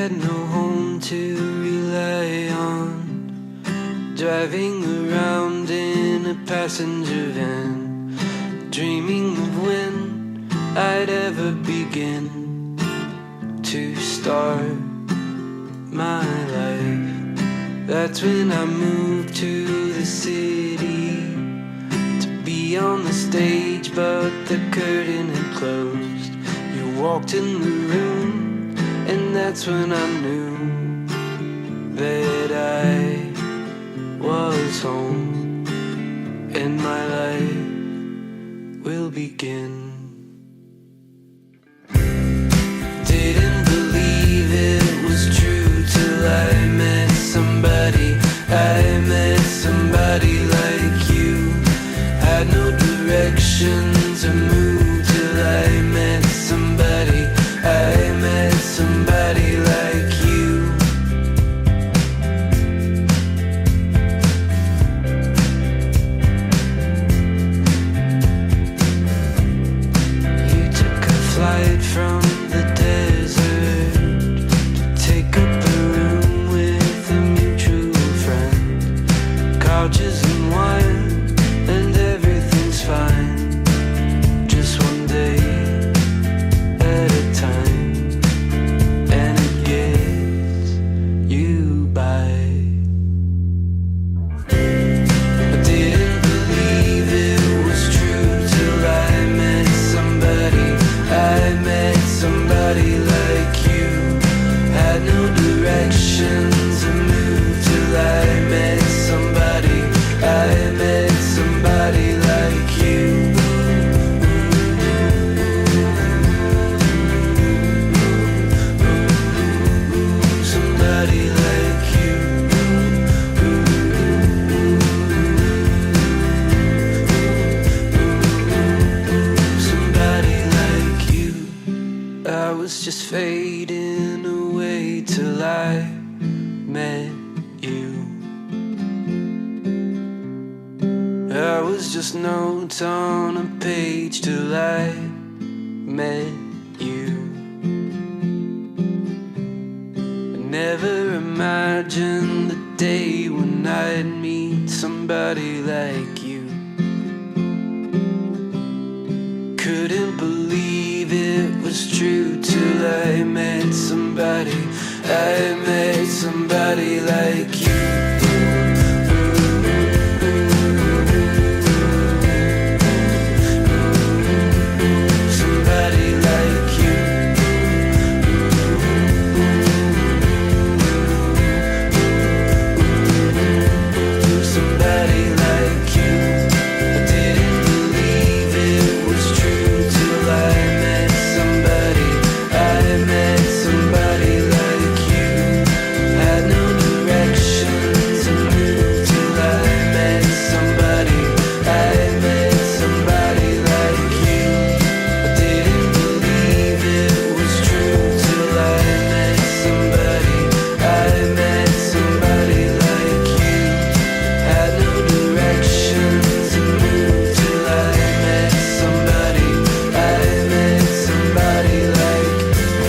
had no home to rely on, driving around in a passenger van, dreaming of when I'd ever begin to start my life. That's when I moved to the city to be on the stage, but the curtain had closed. You walked in the room, and that's when I knew that I was home, and my life will begin. Didn't believe it was true till I met somebody. I met somebody like you. Had no direction to move till I met somebody. I met somebody like you. You took a flight from the desert to take up a room with a mutual friend. Couches and wine and everything's fine, just one day at a time, and it gets you by. I didn't believe it was true till I met somebody. I met somebody like you. Had no direction to move till I met somebody. I met somebody like you. Somebody like you. Somebody like you. I was just fading away till I met you. I was just notes on a page till I met you. I never imagined the day when I'd meet somebody like you. Couldn't believe it was true till I met somebody. I met somebody like you. Somebody like you. Somebody like you. I didn't believe it was true till I met somebody. I met somebody like you. Had no direction to move till I met somebody. I met somebody like you. I didn't believe it was true till I met somebody. I met somebody like you. Had no direction to move till I met somebody. I met somebody like you.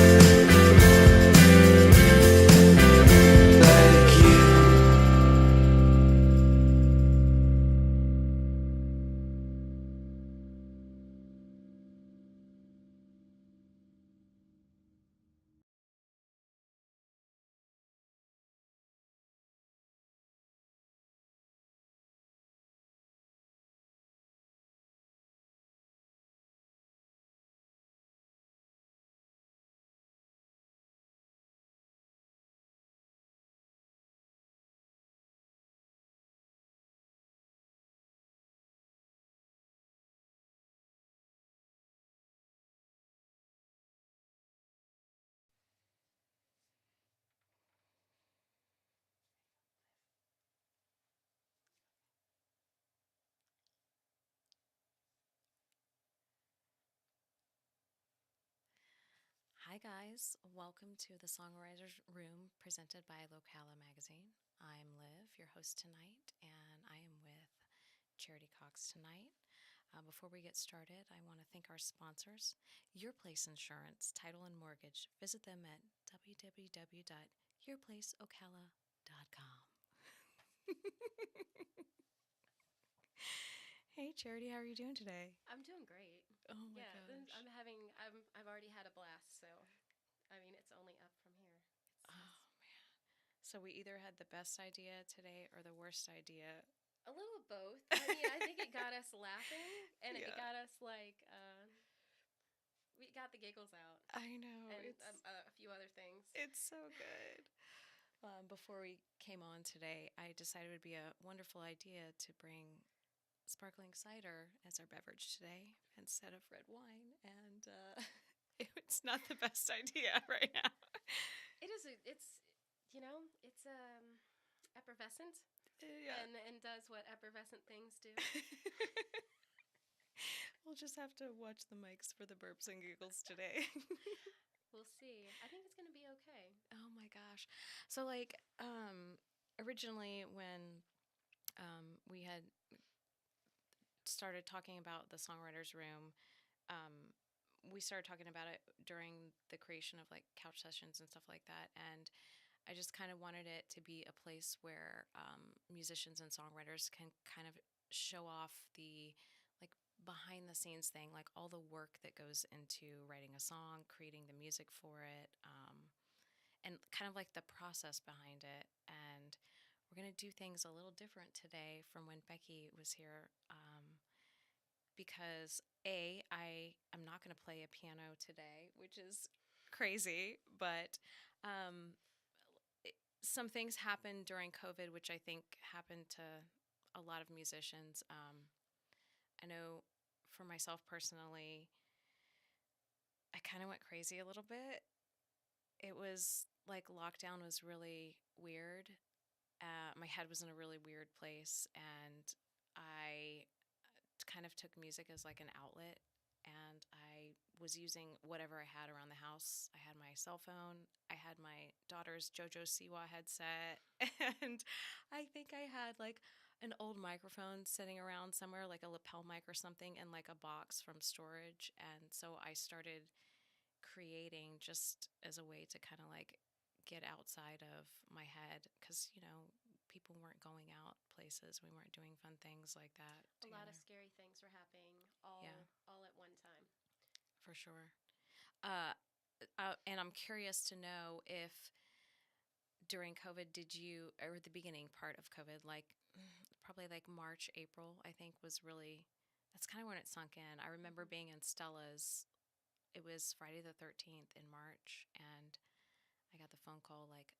Hi guys, welcome to the Songwriters Room presented by Locala magazine. I'm Liv, your host tonight, and I am with Charity Cox tonight. Before we get started, I want to thank our sponsors, Your Place Insurance, Title and Mortgage. Visit them at www.yourplaceocala.com. Hey, Charity, how are you doing today? I'm doing great. Oh my Yeah, gosh. I've already had a blast, so I mean it's only up from here. Oh man. So we either had the best idea today or the worst idea. A little of both. I mean, I think it got us laughing, and it Yeah. got us like we got the giggles out, I know. and It's a few other things. it's so good. Before we came on today, I decided it would be a wonderful idea to bring sparkling cider as our beverage today instead of red wine, and it's not the best idea right now. It is. It's it's effervescent, Yeah. and does what effervescent things do. We'll just have to watch the mics for the burps and giggles today. We'll see. I think it's gonna be okay. Oh my gosh. So like originally when we had started talking about the Songwriters Room, um, we started talking about it during the creation of like couch sessions and stuff like that. And I just kind of wanted it to be a place where musicians and songwriters can kind of show off the like behind the scenes thing, like all the work that goes into writing a song, creating the music for it, and kind of like the process behind it. And we're going to do things a little different today from when Becky was here, because I am not going to play a piano today, which is crazy, but um, some things happened during COVID, which I think happened to a lot of musicians. I know for myself personally, I kind of went crazy a little bit. It was like lockdown was really weird. My head was in a really weird place, and I kind of took music as like an outlet. And I was using whatever I had around the house. I had my cell phone. I had my daughter's JoJo Siwa headset. And I think I had like an old microphone sitting around somewhere, like a lapel mic or something, and like a box from storage. And so I started creating just as a way to kind of like get outside of my head because, people weren't going out places. We weren't doing fun things like that A together. lot of scary things were happening all at one time. For sure. Uh, and I'm curious to know if during COVID, did you, or the beginning part of COVID, like probably like March, April, I think was really, that's kind of when it sunk in. I remember Mhm. being in Stella's, it was Friday the 13th in March, and I got the phone call, like,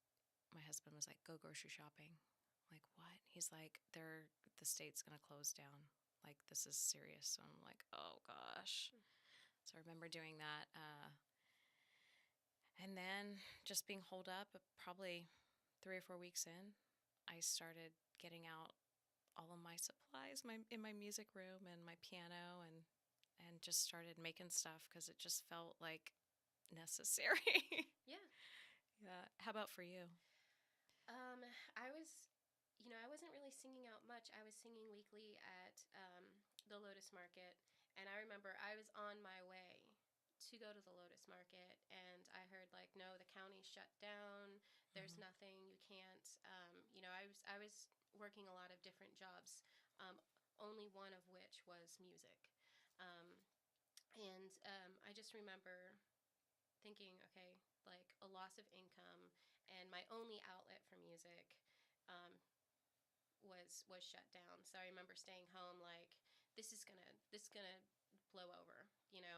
my husband was like, go grocery shopping. Like, what? He's like, the state's going to close down. Like, this is serious. So I'm like, oh gosh. So I remember doing that. And then just being holed up, probably 3 or 4 weeks in, I started getting out all of my supplies in my music room and my piano and just started making stuff because it just felt like necessary. Yeah. Yeah. How about for you? I was, I wasn't really singing out much. I was singing weekly at the Lotus Market, and I remember I was on my way to go to the Lotus Market, and I heard like, no, the county's shut down. There's Mhm. nothing. You can't. I was working a lot of different jobs, only one of which was music, um, and I just remember thinking, okay, like a loss of income and my only outlet for music um, was shut down. So I remember staying home like this is gonna blow over,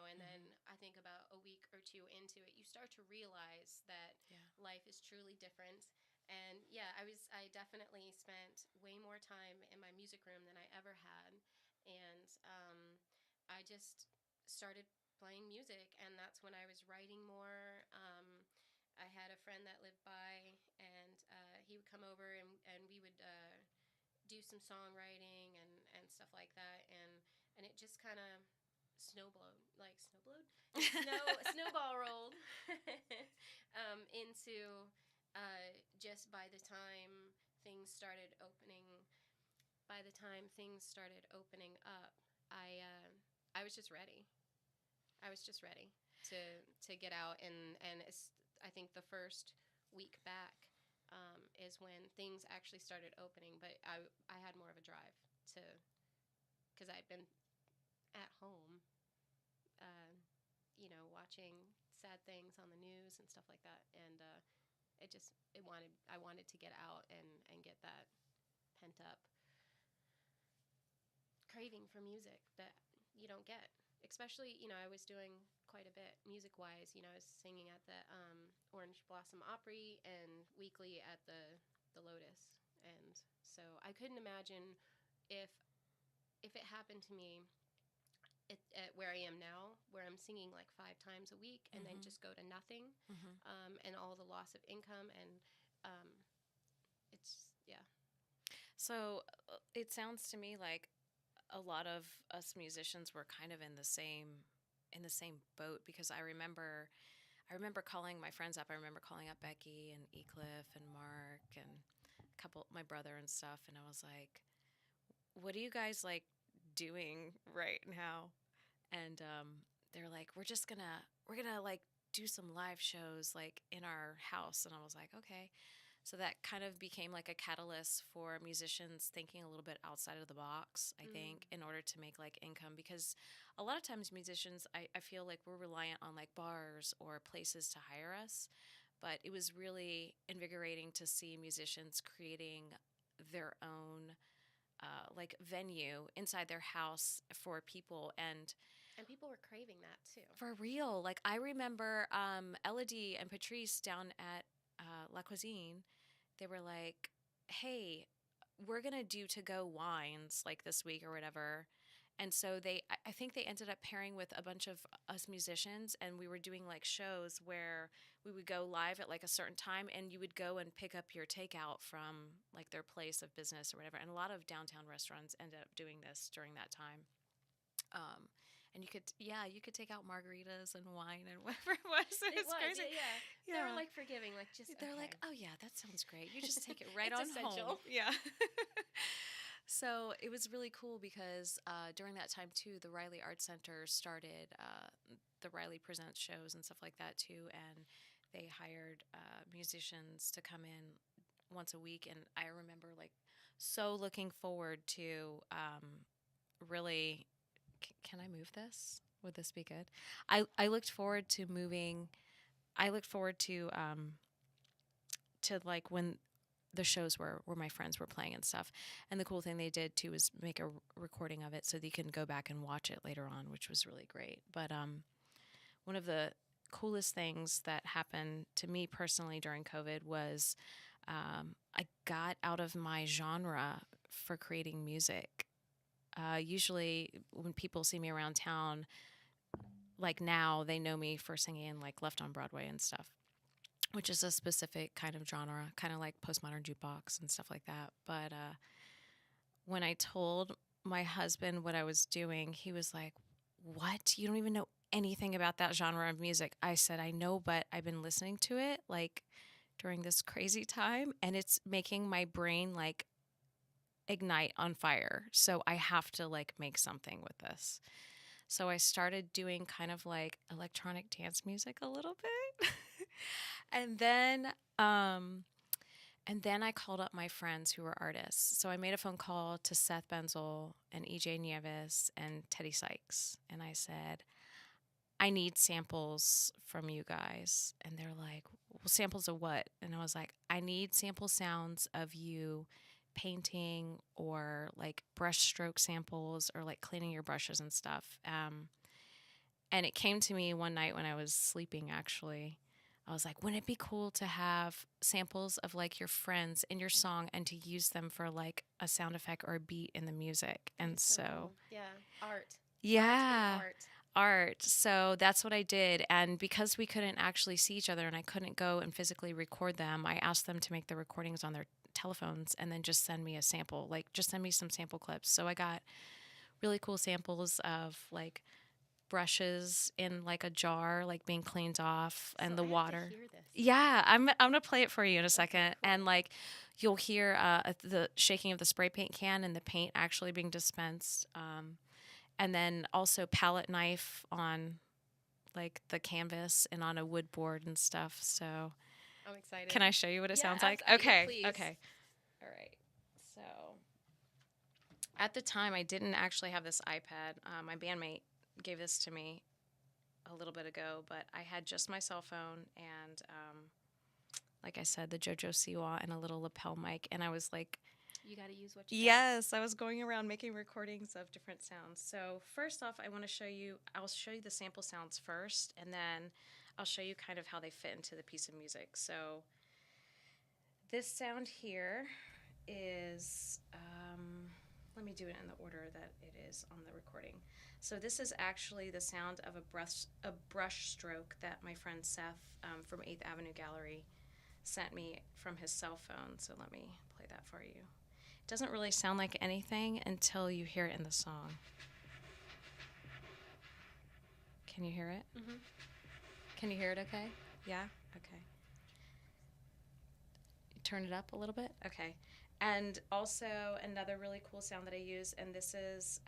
and then Mhm. I think about a week or two into it, you start to realize that Yeah. life is truly different. And yeah, I definitely spent way more time in my music room than I ever had, and I just started playing music, and that's when I was writing more. I had a friend that lived by, and he would come over, and we would do some songwriting and stuff like that, and it just kind of snowblowed, snowball rolled into just by the time things started opening. By the time things started opening up, I was just ready. I was just ready to get out, and I think the first week back is when things actually started opening. But I had more of a drive to, because I'd been at home, watching sad things on the news and stuff like that, and I wanted to get out and get that pent up craving for music that you don't get. Especially, I was doing quite a bit music-wise. I was singing at the Orange Blossom Opry and weekly at the Lotus. And so I couldn't imagine if it happened to me at where I am now, where I'm singing like 5 times a week and then just go to nothing, and all the loss of income. And it's, yeah. So it sounds to me like a lot of us musicians were kind of in the same boat, because I remember calling my friends up. I remember calling up Becky and Ecliffe and Mark and my brother and stuff, and I was like, "What are you guys like doing right now?" And they're like, we're gonna like do some live shows like in our house. And I was like, okay. So that kind of became like a catalyst for musicians thinking a little bit outside of the box, I think, in order to make like income. Because a lot of times musicians, I feel like we're reliant on like bars or places to hire us. But it was really invigorating to see musicians creating their own like venue inside their house for people, and people were craving that too. For real. Like I remember Elodie and Patrice down at La Cuisine, they were like, hey, we're gonna do to-go wines like this week or whatever. And so I think they ended up pairing with a bunch of us musicians, and we were doing like shows where we would go live at like a certain time, and you would go and pick up your takeout from like their place of business or whatever. And a lot of downtown restaurants ended up doing this during that time. And you could take out margaritas and wine and whatever it was. It was crazy. Yeah. They were like forgiving, like just. They're okay. like, oh yeah, that sounds great. You just take it right It's on essential. home. Yeah. So it was really cool because during that time too, the Riley Arts Center started the Riley Presents shows and stuff like that too, and they hired musicians to come in once a week. And I remember like so looking forward to really. Can I move this? Would this be good? I looked forward to moving. I looked forward to like when the shows where my friends were playing and stuff. And the cool thing they did too was make a recording of it so that you can go back and watch it later on, which was really great. But one of the coolest things that happened to me personally during COVID was I got out of my genre for creating music. Usually when people see me around town, like now, they know me for singing like Left on Broadway and stuff, which is a specific kind of genre, kind of like postmodern jukebox and stuff like that. But when I told my husband what I was doing, he was like, what? You don't even know anything about that genre of music. I said, I know, but I've been listening to it like during this crazy time, and it's making my brain like ignite on fire. So I have to like make something with this. So I started doing kind of like electronic dance music a little bit. and then I called up my friends who were artists. So I made a phone call to Seth Benzel and EJ Nieves and Teddy Sykes. And I said, I need samples from you guys. And they're like, well, samples of what? And I was like, I need sample sounds of you painting or like brush stroke samples or like cleaning your brushes and stuff. And it came to me one night when I was sleeping, actually. I was like, wouldn't it be cool to have samples of like your friends in your song and to use them for like a sound effect or a beat in the music? And so cool. Yeah, art. Yeah. Art. So that's what I did. And because we couldn't actually see each other and I couldn't go and physically record them, I asked them to make the recordings on their telephones and then just send me a sample, like just send me some sample clips. So I got really cool samples of like brushes in like a jar, like being cleaned off, and the water. To hear this. Yeah, I'm gonna play it for you in a second. Cool. And like you'll hear the shaking of the spray paint can and the paint actually being dispensed. and then also palette knife on like the canvas and on a wood board and stuff. So I'm excited. can I show you what it sounds like? Yeah, Okay. please. Okay. All right. So at the time, I didn't actually have this iPad. My bandmate gave this to me a little bit ago, but I had just my cell phone and, like I said, the JoJo Siwa and a little lapel mic. And I was like, You got to use what you got. yes, I was going around making recordings of different sounds. So first off, I'll show you the sample sounds first, and then I'll show you kind of how they fit into the piece of music. So this sound here is, let me do it in the order that it is on the recording. So this is actually the sound of a brush stroke that my friend Seth from 8th Avenue Gallery sent me from his cell phone. So let me play that for you. It doesn't really sound like anything until you hear it in the song. Can you hear it? Mm-hmm. Can you hear it okay? Yeah? Okay. Turn it up a little bit? Okay. And also another really cool sound that I use, and this is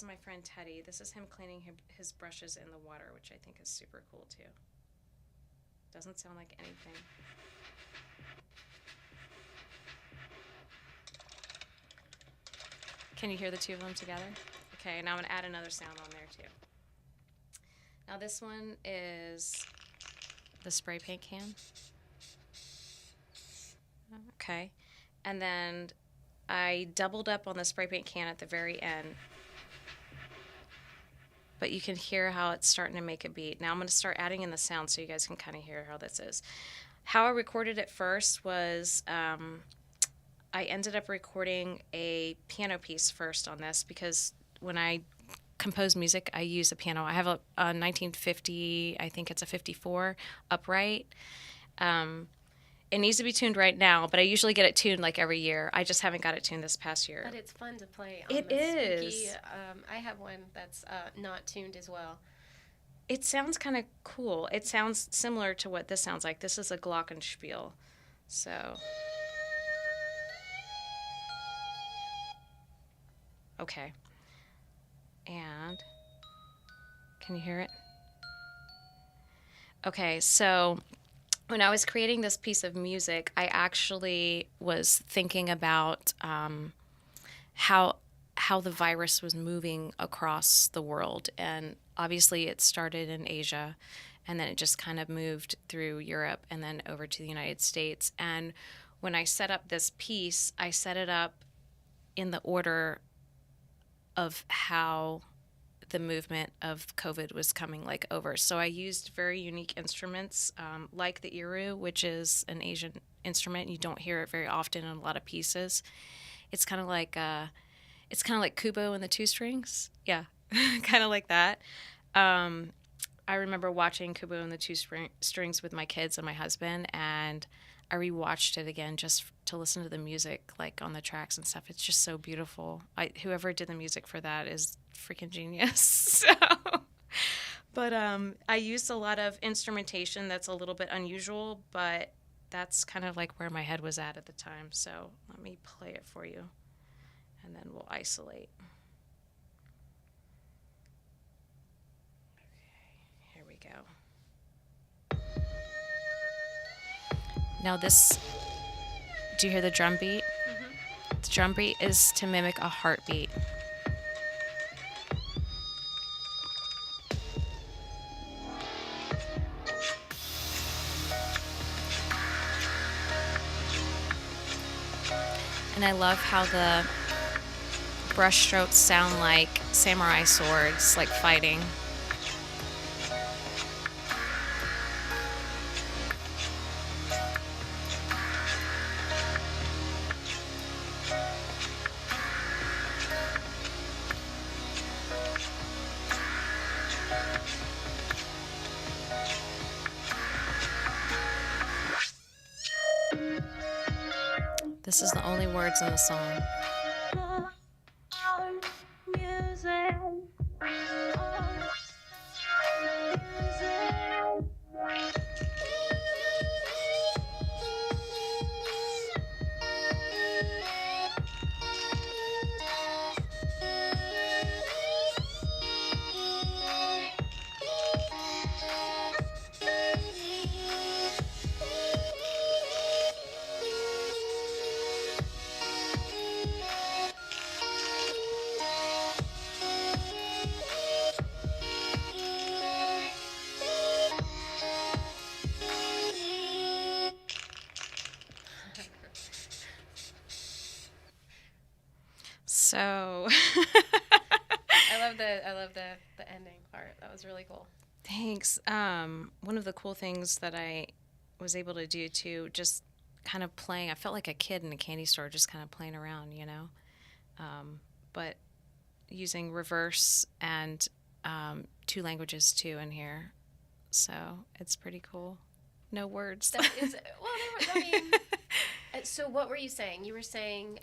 my friend Teddy. This is him cleaning his brushes in the water, which I think is super cool too. Doesn't sound like anything. Can you hear the two of them together? Okay, now I'm gonna add another sound on there too. Now this one is the spray paint can. Okay, and then I doubled up on the spray paint can at the very end. But you can hear how it's starting to make a beat. Now I'm going to start adding in the sound so you guys can kind of hear how this is. How I recorded it first was I ended up recording a piano piece first on this because when I compose music, I use a piano. I have a 1950, I think it's a 54 upright. It needs to be tuned right now, but I usually get it tuned like every year. I just haven't got it tuned this past year. But it's fun to play on It the is. squeaky. I have one that's not tuned as well. It sounds kind of cool. It sounds similar to what this sounds like. This is a glockenspiel. So. Okay. And can you hear it? Okay, so when I was creating this piece of music, I actually was thinking about how the virus was moving across the world. And obviously it started in Asia, and then it just kind of moved through Europe and then over to the United States. And when I set up this piece, I set it up in the order of how the movement of COVID was coming over. So I used very unique instruments like the iru, which is an Asian instrument. You don't hear it very often in a lot of pieces. It's kind of like Kubo and the Two Strings. Yeah, kind of like that. I remember watching Kubo and the Two Strings with my kids and my husband, and I rewatched it again just to listen to the music, like on the tracks and stuff. It's just so beautiful. Whoever did the music for that is freaking genius. So, but I used a lot of instrumentation that's a little bit unusual, but that's kind of like where my head was at the time. So let me play it for you, and then we'll isolate. Okay, here we go. Now this, do you hear the drum beat? Mm-hmm. The drum beat is to mimic a heartbeat. And I love how the brush strokes sound like samurai swords, like fighting. This is the only words in the song. So I love the ending part. That was really cool. thanks. One of the cool things that I was able to do too, just kind of playing. I felt like a kid in a candy store, just kind of playing around, but using reverse and 2 languages too in here. So it's pretty cool. No words. That is well. I mean, so what were you saying? You were saying,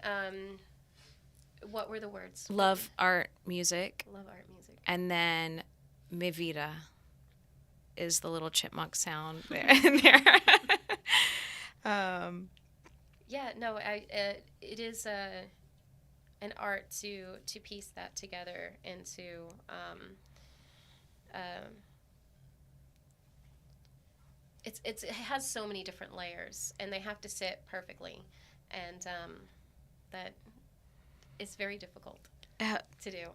what were the words? Love art music. Love art music. And then Mi Vida is the little chipmunk sound there. In there. Yeah, no, it is an art to piece that together into it has so many different layers, and they have to sit perfectly, and that is very difficult to do.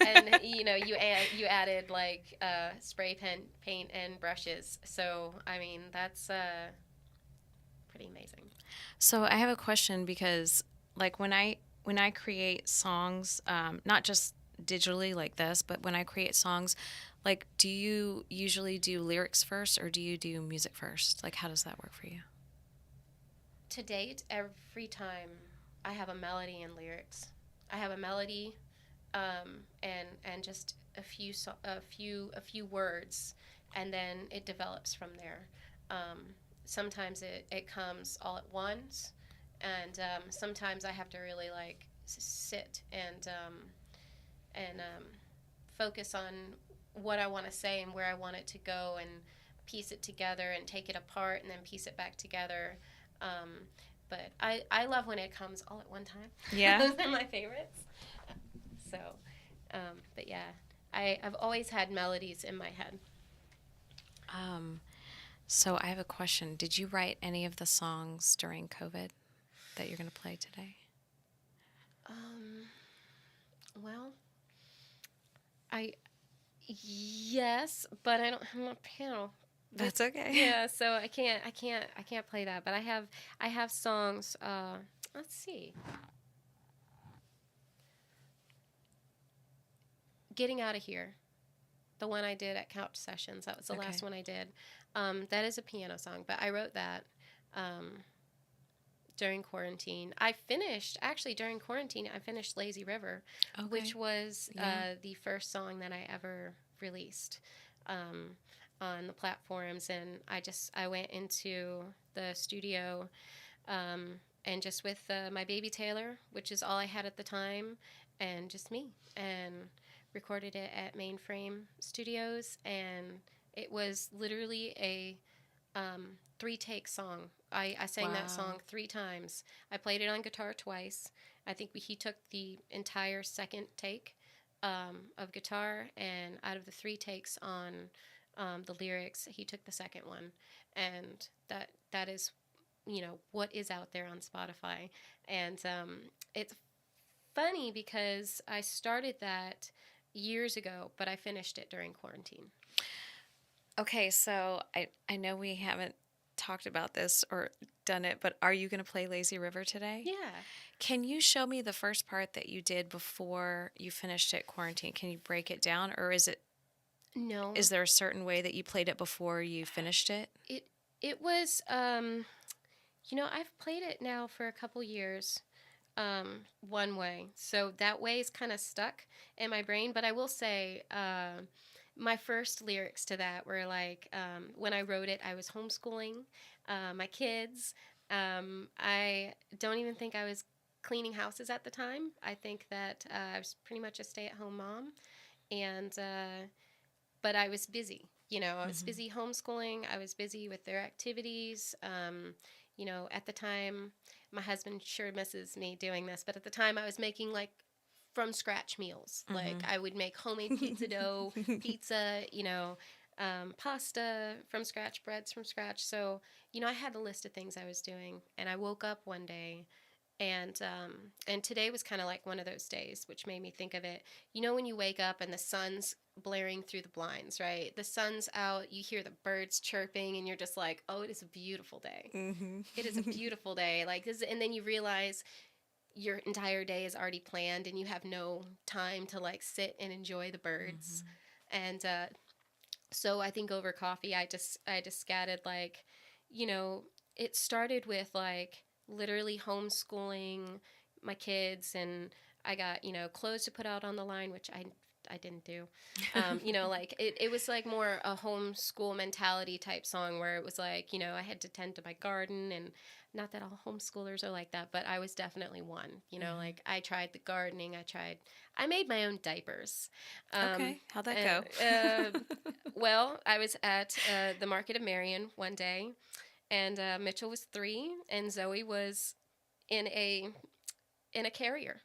And you added like spray paint and brushes, so I mean that's pretty amazing. So I have a question because, like, when I create songs, not just digitally like this, but when I create songs, like, do you usually do lyrics first or do you do music first? Like, how does that work for you? To date, every time I have a melody and lyrics. I have a melody, and just a few words, and then it develops from there. Sometimes it comes all at once, and sometimes I have to really like sit and focus on what I want to say and where I want it to go, and piece it together and take it apart and then piece it back together. But I love when it comes all at one time. Yeah. Those are my favorites. So, but yeah, I've always had melodies in my head. So I have a question. Did you write any of the songs during COVID that you're going to play today? Well, yes, but I don't have my piano. That's okay. Yeah, so I can't play that. But I have songs. Let's see. Getting Out of Here, the one I did at Couch Sessions. That was the last one I did. That is a piano song, but I wrote that during quarantine. During quarantine, I finished Lazy River, which was the first song that I ever released on the platforms. And I went into the studio and just with my baby Taylor, which is all I had at the time, and just me, and recorded it at Mainframe Studios. And it was literally a 3-take song. I sang that song 3 times. I played it on guitar twice. I think he took the entire second take of guitar, and out of the 3 takes on the lyrics, he took the second one. And that is, what is out there on Spotify. And it's funny because I started that years ago, but I finished it during quarantine. Okay, so I know we haven't talked about this or done it, but are you going to play Lazy River today? Yeah. Can you show me the first part that you did before you finished it quarantine? Can you break it down, or is it? No. Is there a certain way that you played it before you finished it? It was I've played it now for a couple years, one way, so that way is kind of stuck in my brain. But I will say, my first lyrics to that were like, when I wrote it, I was homeschooling my kids. I don't even think I was cleaning houses at the time. I think that I was pretty much a stay-at-home mom, and but I was busy. I was busy homeschooling. I was busy with their activities. At the time, my husband sure misses me doing this, but at the time I was making like from scratch meals. Like I would make homemade pizza dough, pizza, pasta from scratch, breads from scratch. So, I had a list of things I was doing, and I woke up one day, and today was kind of like one of those days, which made me think of it. When you wake up and the sun's blaring through the blinds, right? The sun's out, you hear the birds chirping, and you're just like, oh, it is a beautiful day. It is a beautiful day. Like this, and then you realize your entire day is already planned and you have no time to like sit and enjoy the birds. And so I think over coffee, I just scattered like, it started with like literally homeschooling my kids, and I got, clothes to put out on the line, which I didn't do. Like it was like more a homeschool mentality type song where it was like, I had to tend to my garden, and not that all homeschoolers are like that, but I was definitely one, like I tried the gardening. I made my own diapers. Okay. How'd that go? Well, I was at the Market of Marion one day, and Mitchell was 3 and Zoe was in a carrier.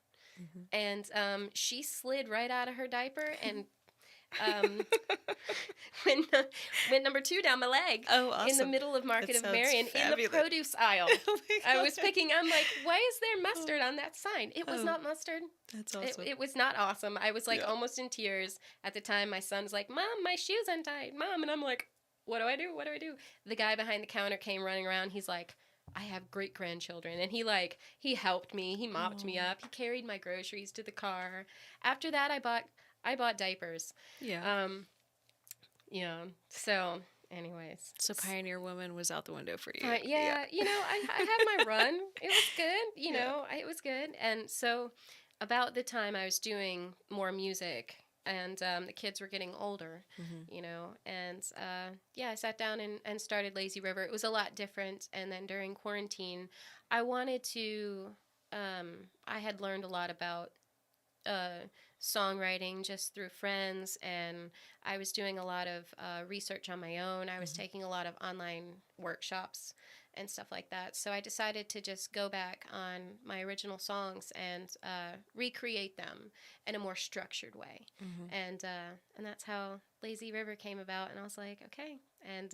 And she slid right out of her diaper and went number 2 down my leg. Oh, awesome. In the middle of Market of Marion, fabulous. in the produce aisle. Oh my God. I'm like, why is there mustard on that sign? It was not mustard. That's awesome. It was not awesome. I was like almost in tears at the time. My son's like, Mom, my shoe's untied, Mom. And I'm like, what do I do? What do I do? The guy behind the counter came running around. He's like, I have great-grandchildren. And he helped me. He mopped me up. He carried my groceries to the car. After that, I bought diapers. Yeah. So anyways. So Pioneer Woman was out the window for you. I had my run. It was good. It was good. And so about the time I was doing more music, and the kids were getting older, and I sat down and started Lazy River. It was a lot different. And then during quarantine, I wanted to, I had learned a lot about songwriting just through friends, and I was doing a lot of research on my own. I was taking a lot of online workshops and stuff like that. So I decided to just go back on my original songs and recreate them in a more structured way. And that's how Lazy River came about. And I was like, okay. And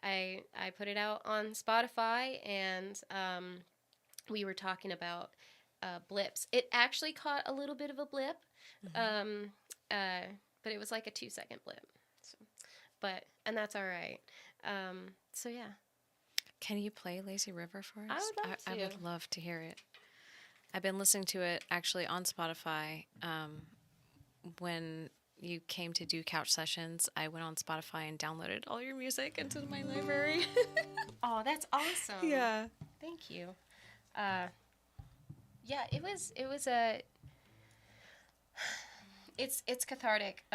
I put it out on Spotify, and we were talking about blips. It actually caught a little bit of a blip, but it was like a 2-second blip. And that's all right. So yeah. Can you play Lazy River for us? I would love to. I would love to hear it. I've been listening to it actually on Spotify. When you came to do couch sessions, I went on Spotify and downloaded all your music into my library. Oh, that's awesome. Yeah. Thank you. It was a. It's cathartic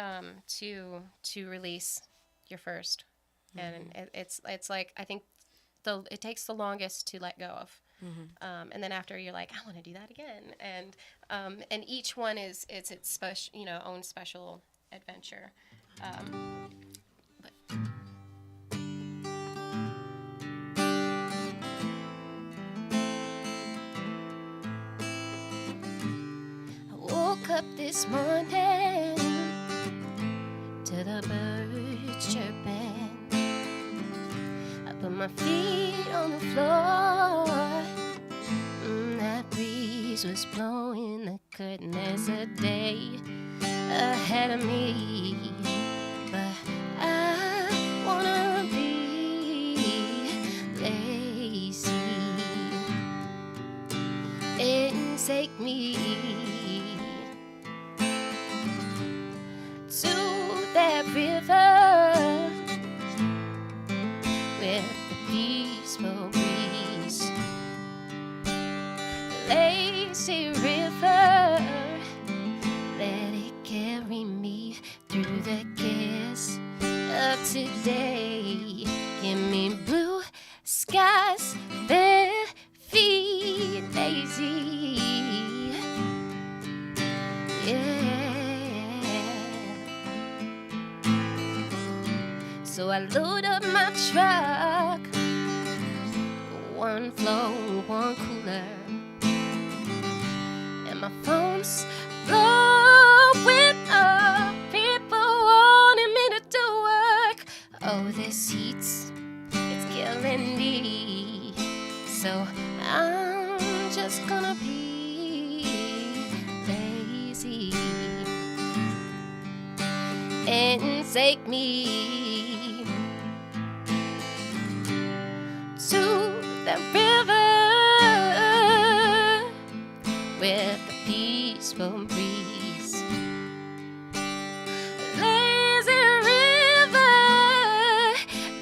to release your first, and it's like I think it takes the longest to let go of, and then after you're like, I want to do that again, and each one is its special own special adventure, but. Woke up this morning to the birds chirping. I put my feet on the floor. That breeze was blowing the curtain. There's a day ahead of me, but I wanna be lazy and take me to that river with the peaceful breeze. Lazy river, let it carry me through the chaos of today. Give me blue skies, bare feet, lazy. So I load up my truck, one flow, one cooler, and my phone's blowing up. People wanting me to do work. Oh, this heat's, it's killing me. So I'm just gonna be lazy and take me to the river with a peaceful breeze. Lazy river,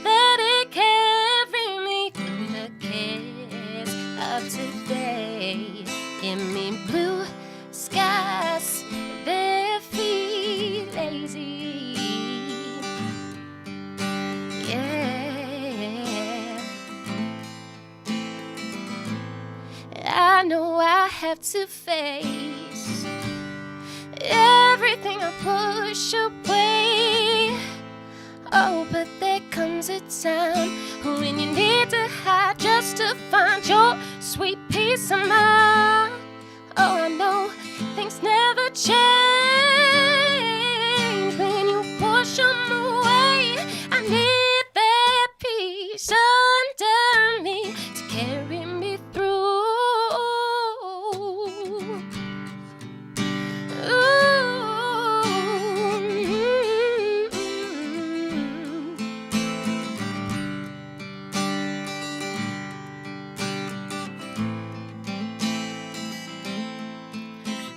let it carry me through the cares of today. Give me blue skies, bare feet lazy. Yeah, I know I have to face everything I push away. Oh, but there comes a time when you need to hide just to find your sweet peace of mind. Oh, I know things never change when you push them away. I need that peace under me to carry me through.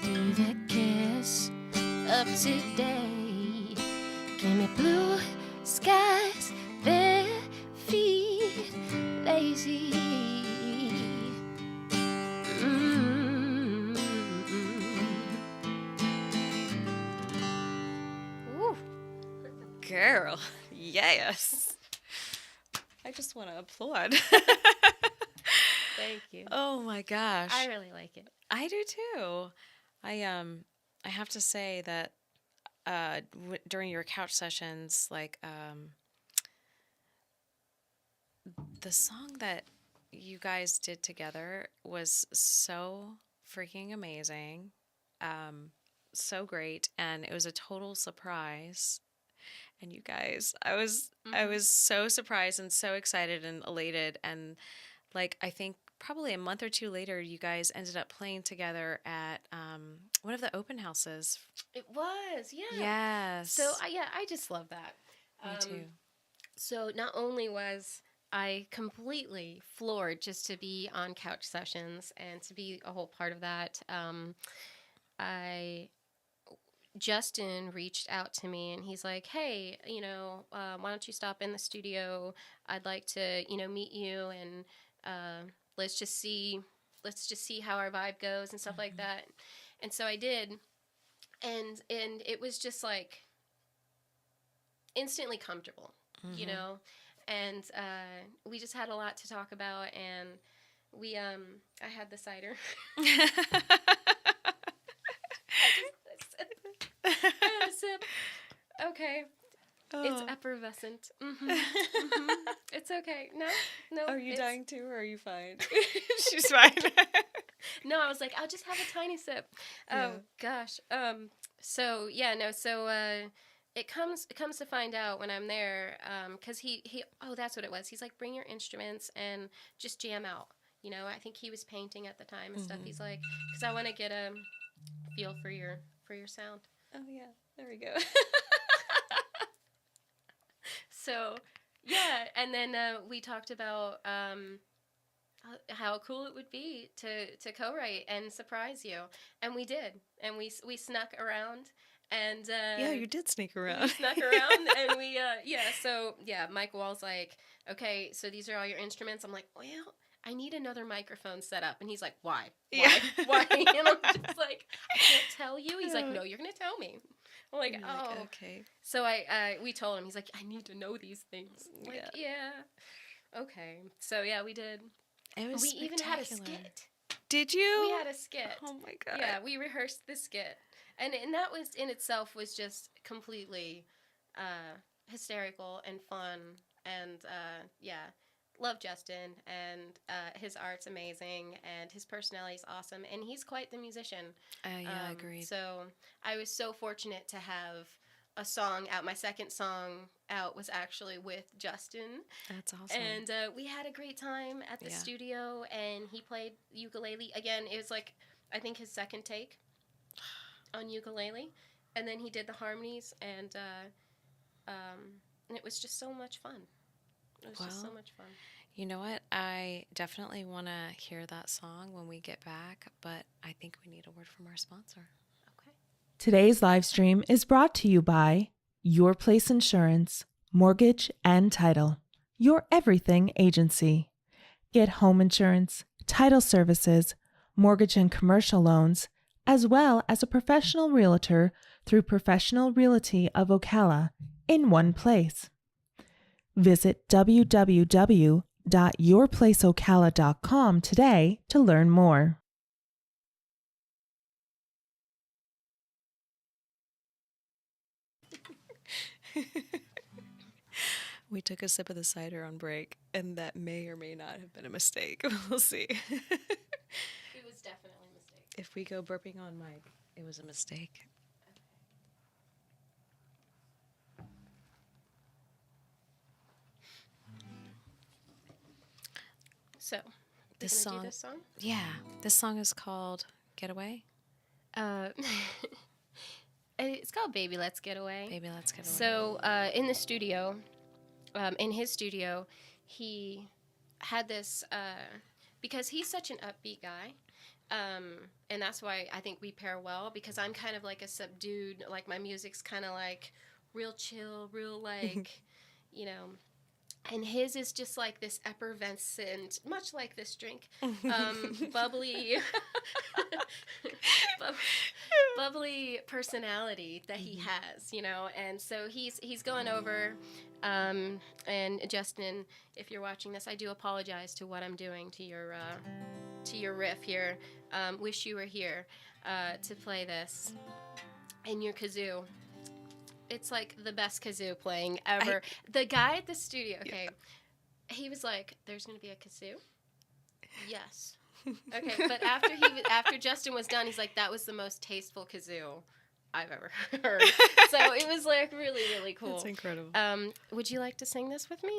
Through the kiss of today, give me blue skies, bare feet lazy. Ooh. Girl, yes. I just want to applaud. Thank you. Oh my gosh. I really like it. I do too. I have to say that during your couch sessions, like the song that you guys did together was so freaking amazing, so great, and it was a total surprise. And you guys, I was so surprised and so excited and elated, and like I think probably a month or two later, you guys ended up playing together at one of the open houses. It was, yeah. Yes. So, I just love that. Me too. So, not only was I completely floored just to be on couch sessions and to be a whole part of that, Justin reached out to me and he's like, hey, why don't you stop in the studio? I'd like to, meet you and let's just see how our vibe goes and stuff like that. And so I did, and it was just like instantly comfortable, and we just had a lot to talk about, and we I had the cider. I had a sip. Okay. It's effervescent. It's okay. No. Are you dying too, or are you fine? She's fine. No, I was like, I'll just have a tiny sip. Yeah. Oh gosh. So yeah, no. So it comes to find out when I'm there, because he that's what it was. He's like, bring your instruments and just jam out. I think he was painting at the time and stuff. He's like, because I want to get a feel for your sound. Oh yeah, there we go. So, yeah, and then we talked about how cool it would be to co-write and surprise you, and we did, and we snuck around, and yeah, you did sneak around. We snuck around, and we so Mike Wall's like, okay, so these are all your instruments. I'm like, well, I need another microphone set up, and he's like, why? Yeah. Why? And I'm just like, I can't tell you. He's like, no, you're gonna tell me. I'm like, oh, okay. So we told him. He's like, I need to know these things. I'm like, yeah, okay. So yeah, we did. It was we even had a skit. Did you? We had a skit. Oh my god. Yeah, we rehearsed the skit, and that was in itself was just completely hysterical and fun, and love Justin, and his art's amazing, and his personality's awesome, and he's quite the musician. Yeah, agreed. So I was so fortunate to have a song out. My second song out was actually with Justin. That's awesome. And we had a great time at the studio, and he played ukulele. Again, it was like, I think his second take on ukulele, and then he did the harmonies, and it was just so much fun. It was just so much fun. You know what? I definitely want to hear that song when we get back, but I think we need a word from our sponsor. Okay. Today's live stream is brought to you by Your Place Insurance, Mortgage and Title, your everything agency. Get home insurance, title services, mortgage and commercial loans, as well as a professional realtor through Professional Realty of Locala in one place. Visit www.yourplaceocala.com today to learn more. We took a sip of the cider on break, and that may or may not have been a mistake. We'll see. It was definitely a mistake. If we go burping on mic, it was a mistake. So, This gonna song, do this song? yeah, this song is called "Getaway." It's called "Baby Let's Get Away." Baby, let's get away. So, in the studio, in his studio, he had this because he's such an upbeat guy, and that's why I think we pair well. Because I'm kind of like a subdued, like my music's kind of like real chill, real like, you know. And his is just like this effervescent, much like this drink, bubbly, bubbly personality that he has, you know. And so he's going over, and Justin, if you're watching this, I do apologize to what I'm doing to your riff here. Wish you were here to play this in your kazoo. It's like the best kazoo playing ever. The guy at the studio, okay, he was like, "There's going to be a kazoo?" Yes. Okay, but after Justin was done, he's like, "That was the most tasteful kazoo I've ever heard." So it was like really, really cool. That's incredible. Would you like to sing this with me?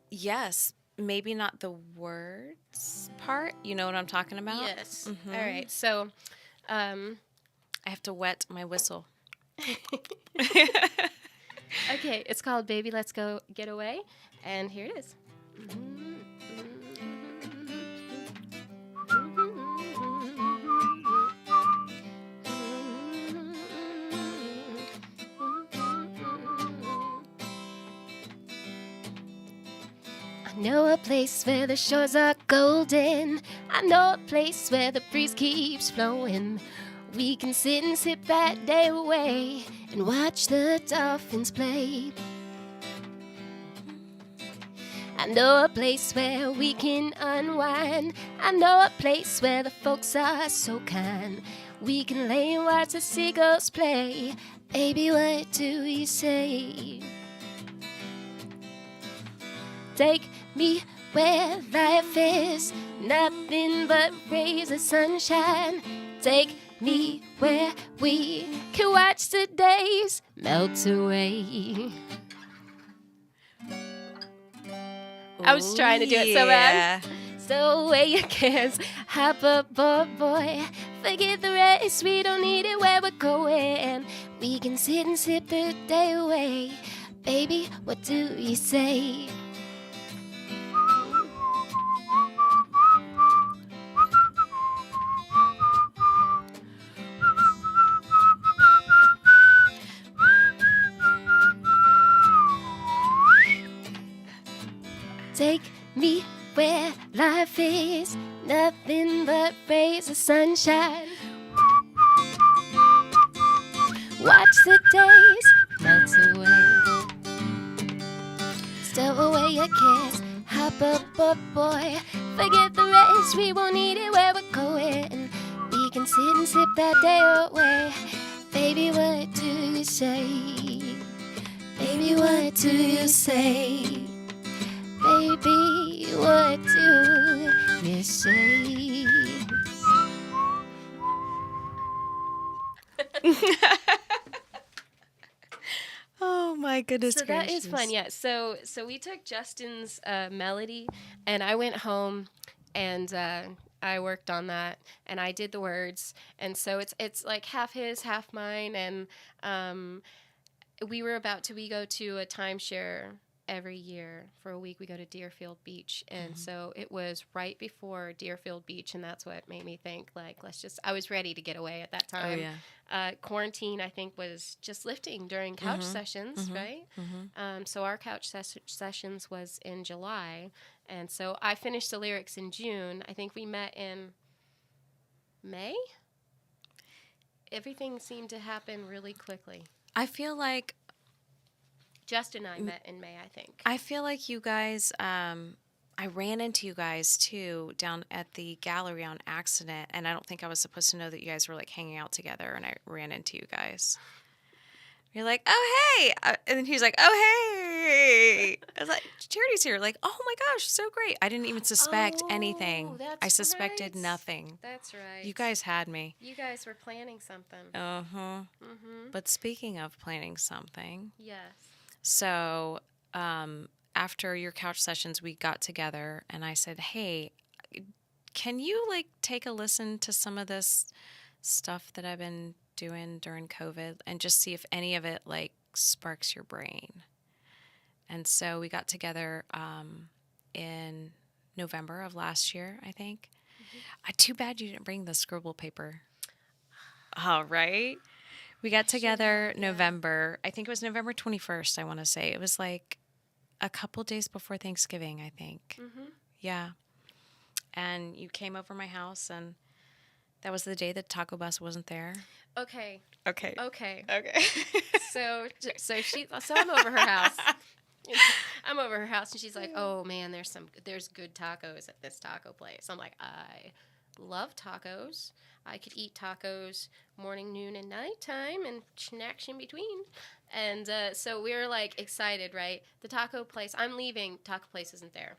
Yes, maybe not the words part. You know what I'm talking about? Yes. Mhm. All right. So, I have to wet my whistle. okay, it's called "Baby Let's Go Get Away," and here it is. I know a place where the shores are golden. I know a place where the breeze keeps flowing. We can sit and sip that day away and watch the dolphins play. I know a place where we can unwind. I know a place where the folks are so kind. We can lay and watch the seagulls play. Baby, what do you say? Take me where life is nothing but rays of sunshine. Take me where we can watch the days melt away. I was trying to do it so bad. So away your cares, hop up, boy. Forget the rest, we don't need it where we're going. We can sit and sip the day away. Baby, what do you say? Take me where life is nothing but rays of sunshine. Watch the days melt away. Stow away your cares, hop up, boy. Forget the rest, we won't need it where we're going. We can sit and sip that day away. Baby, what do you say? Baby, what do you say? Baby, what do you say? Oh my goodness So that is fun, yeah. So we took Justin's melody, and I went home, and I worked on that, and I did the words, and so it's like half his, half mine, and we go to a timeshare. every year for a week we go to Deerfield Beach, and so it was right before Deerfield Beach, and that's what made me think like I was ready to get away at that time. Oh yeah. Quarantine I think was just lifting during couch sessions, right? So our couch sessions was in July, and so I finished the lyrics in June. I think we met in May. Everything seemed to happen really quickly. I feel like Justin and I met in May, I think. I feel like you guys, I ran into you guys too down at the gallery on accident, and I don't think I was supposed to know that you guys were like hanging out together, and I ran into you guys. You're like, oh hey, and then he's like, oh hey. I was like, Charity's here. Like, oh my gosh, so great. I didn't even suspect anything. I suspected nothing. That's right. You guys had me. You guys were planning something. But speaking of planning something, Yes. so after your couch sessions, we got together, and I said, hey, can you like take a listen to some of this stuff that I've been doing during COVID and just see if any of it like sparks your brain? And so we got together in November of last year, I think. Too bad you didn't bring the scribble paper. All right. We got together November. I think it was November 21st, I want to say. It was like a couple days before Thanksgiving, I think. Yeah. And you came over my house, and that was the day the taco bus wasn't there. Okay. Okay. So I'm over her house. I'm over her house, and she's like, "Oh man, there's good tacos at this taco place." I'm like, "I love tacos. I could eat tacos morning, noon, and nighttime, and snacks in between." And so we were like excited, right? The taco place. I'm leaving. Taco place isn't there.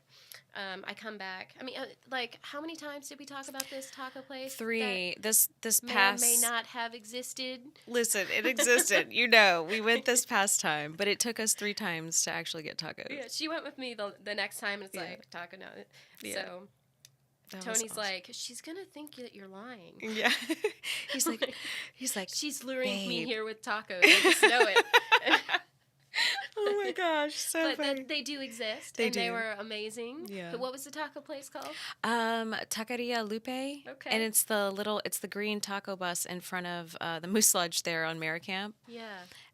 I come back. I mean, like, how many times did we talk about this taco place? 3. This may past or may not have existed. Listen, it existed. You know, we went this past time, but it took us 3 times to actually get tacos. Yeah, she went with me the next time, and it's like taco no. Yeah. So That was Tony's awesome. like, she's gonna think that you're lying. Yeah. he's like, she's luring me "Babe." here with tacos. I just know it. Oh my gosh, so But funny. they do exist, They and they do. were amazing. Yeah. But what was the taco place called? Taqueria Lupe. Okay. And it's the green taco bus in front of the Moose Lodge there on Maricamp. Yeah,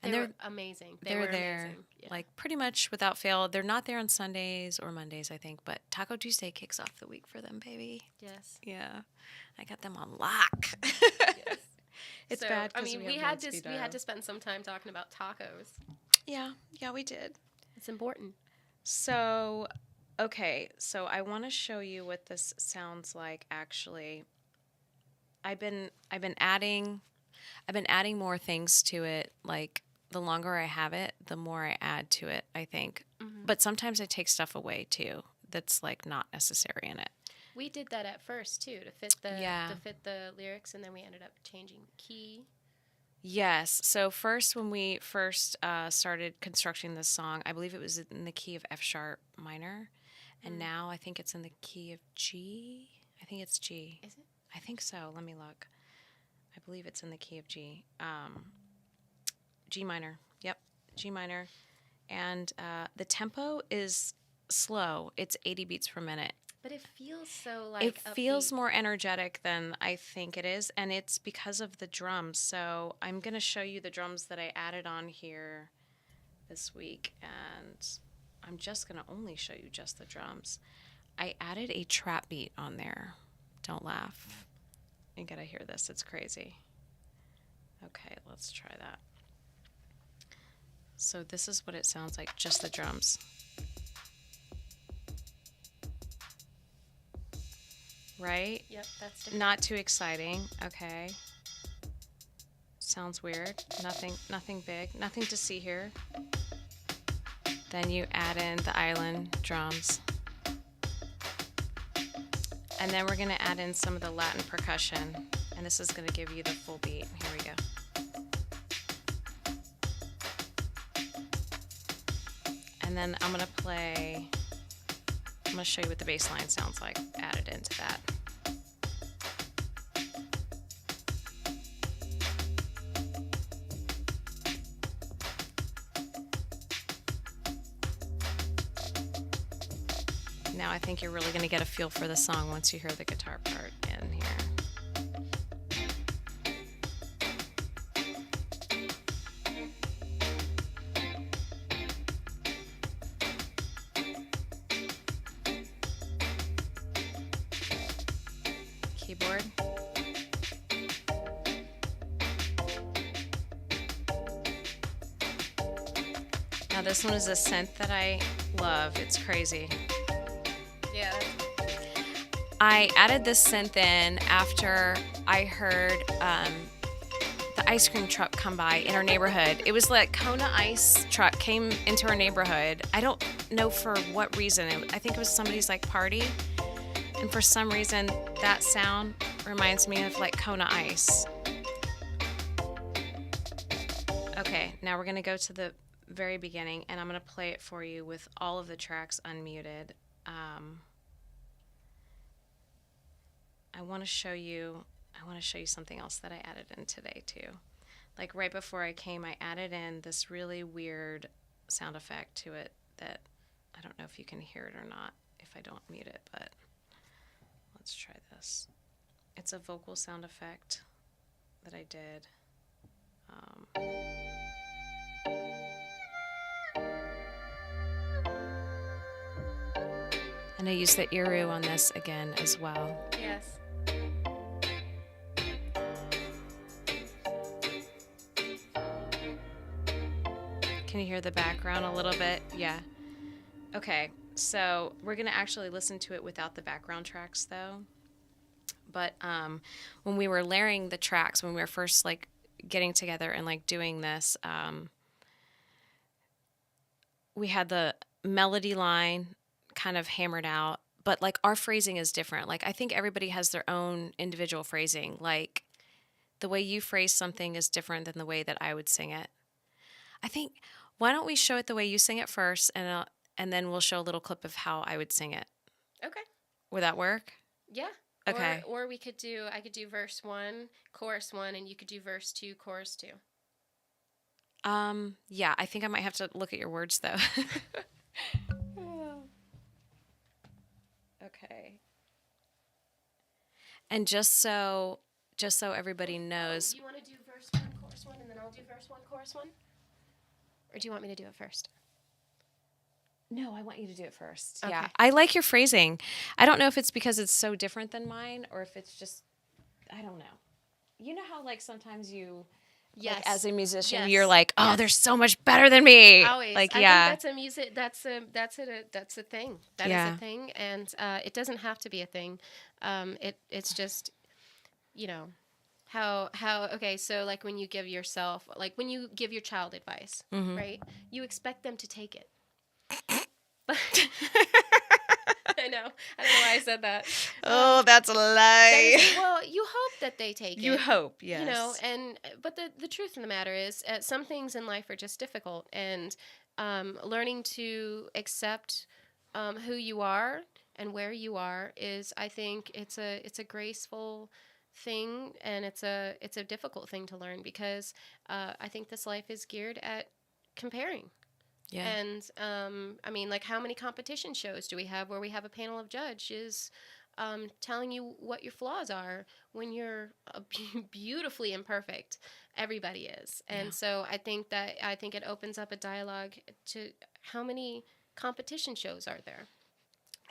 And they they're- were amazing. They're were there amazing. Yeah. like pretty much without fail. They're not there on Sundays or Mondays, I think, but Taco Tuesday kicks off the week for them, baby. yes. Yeah. I got them on lock. Yes. It's So, bad. I 'cause mean, we we have had one speed we had dial. to spend some time talking about tacos. Yeah, we did. It's important. So, okay, so I want to show you what this sounds like. Actually, I've been adding more things to it. Like the longer I have it, the more I add to it, I think. But sometimes I take stuff away too. That's like not necessary in it. We did that at first too to fit the lyrics, and then we ended up changing the key. Yes. So first, when we first started constructing this song, I believe it was in the key of F sharp minor, and now I think it's in the key of G. I think it's G. Is it? I think so. Let me look. I believe it's in the key of G. G minor. Yep, G minor. And the tempo is slow. It's 80 beats per minute. But it feels so like It feels upbeat. more energetic than I think it is, and it's because of the drums. So I'm going to show you the drums that I added on here this week, and I'm just going to only show you just the drums. I added a trap beat on there. Don't laugh. You got to hear this. It's crazy. Okay, let's try that. So this is what it sounds like, just the drums. Right? Yep, that's different. Not too exciting. Okay. Sounds weird. Nothing big. Nothing to see here. Then you add in the island drums. And then we're going to add in some of the Latin percussion. And this is going to give you the full beat. Here we go. And then I'm going to show you what the bass line sounds like added into that. Now I think you're really going to get a feel for the song once you hear the guitar part in here. Keyboard. Now this one is a synth that I love. It's crazy. Yeah. I added this synth in after I heard the ice cream truck come by in our neighborhood. It was like Kona Ice truck came into our neighborhood. I don't know for what reason. I think it was somebody's like party. And for some reason, that sound reminds me of like Kona Ice. Okay, now we're going to go to the very beginning, and I'm going to play it for you with all of the tracks unmuted. I want to show you something else that I added in today too. Like right before I came, I added in this really weird sound effect to it that I don't know if you can hear it or not if I don't mute it, but let's try this. It's a vocal sound effect that I did. And I used the Iru on this again as well. Yes. Can you hear the background a little bit? Yeah. Okay, so we're going to actually listen to it without the background tracks, though. But when we were layering the tracks, when we were first, like, getting together and, like, doing this, we had the melody line kind of hammered out, but, like, our phrasing is different. Like, I think everybody has their own individual phrasing. Like, the way you phrase something is different than the way that I would sing it. I think, why don't we show it the way you sing it first, and then we'll show a little clip of how I would sing it. Okay. Would that work? Yeah. Okay. Or I could do verse 1, chorus 1, and you could do verse 2, chorus 2. Yeah, I think I might have to look at your words, though. Okay. And just so everybody knows. Do you want to do verse 1, chorus 1, and then I'll do verse 1, chorus 1? Or do you want me to do it first? No, I want you to do it first. Okay. Yeah. I like your phrasing. I don't know if it's because it's so different than mine or if it's just, I don't know. You know how, like, sometimes you, Yes. like, as a musician, Yes. you're like, oh, Yes. they're so much better than me. Always. Like, I yeah. think that's a thing. That's a thing. That is a thing, and it doesn't have to be a thing. It's just, you know, how okay, so like when you give your child advice, Mm-hmm. right? You expect them to take it. But I know. I don't know why I said that. Oh, that's a lie. Well, you hope that they take it. You hope, yes. You know, but the truth of the matter is, some things in life are just difficult, and learning to accept who you are and where you are is, I think, it's a graceful thing, and it's a difficult thing to learn, because I think this life is geared at comparing. Yeah. And I mean, like, how many competition shows do we have where we have a panel of judges telling you what your flaws are when you're beautifully imperfect? Everybody is. And so I think it opens up a dialogue to how many competition shows are there.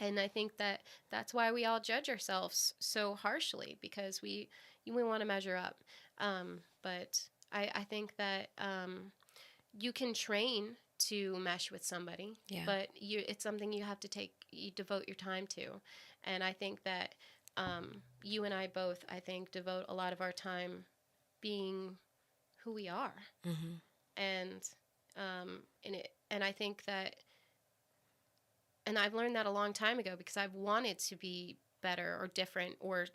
And I think that's why we all judge ourselves so harshly, because we want to measure up. But I think that you can train to mesh with somebody, but it's something you devote your time to. And I think that you and I both, I think, devote a lot of our time being who we are. Mm-hmm. And I think that, and I've learned that a long time ago, because I've wanted to be better or different, or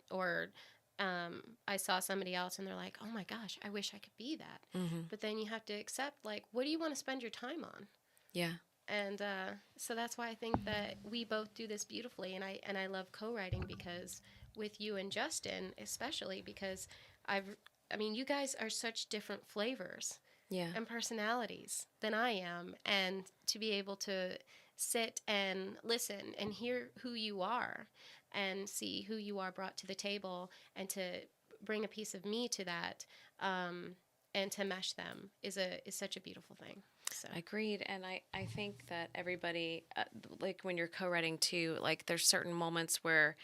I saw somebody else and they're like, oh my gosh, I wish I could be that. Mm-hmm. But then you have to accept, like, what do you want to spend your time on? Yeah. And so that's why I think that we both do this beautifully. And I love co-writing, because with you and Justin, especially, because you guys are such different flavors and personalities than I am. And to be able to sit and listen and hear who you are and see who you are brought to the table, and to bring a piece of me to that, and to mesh them is such a beautiful thing. So. Agreed. And I think that everybody, like when you're co-writing too, like there's certain moments where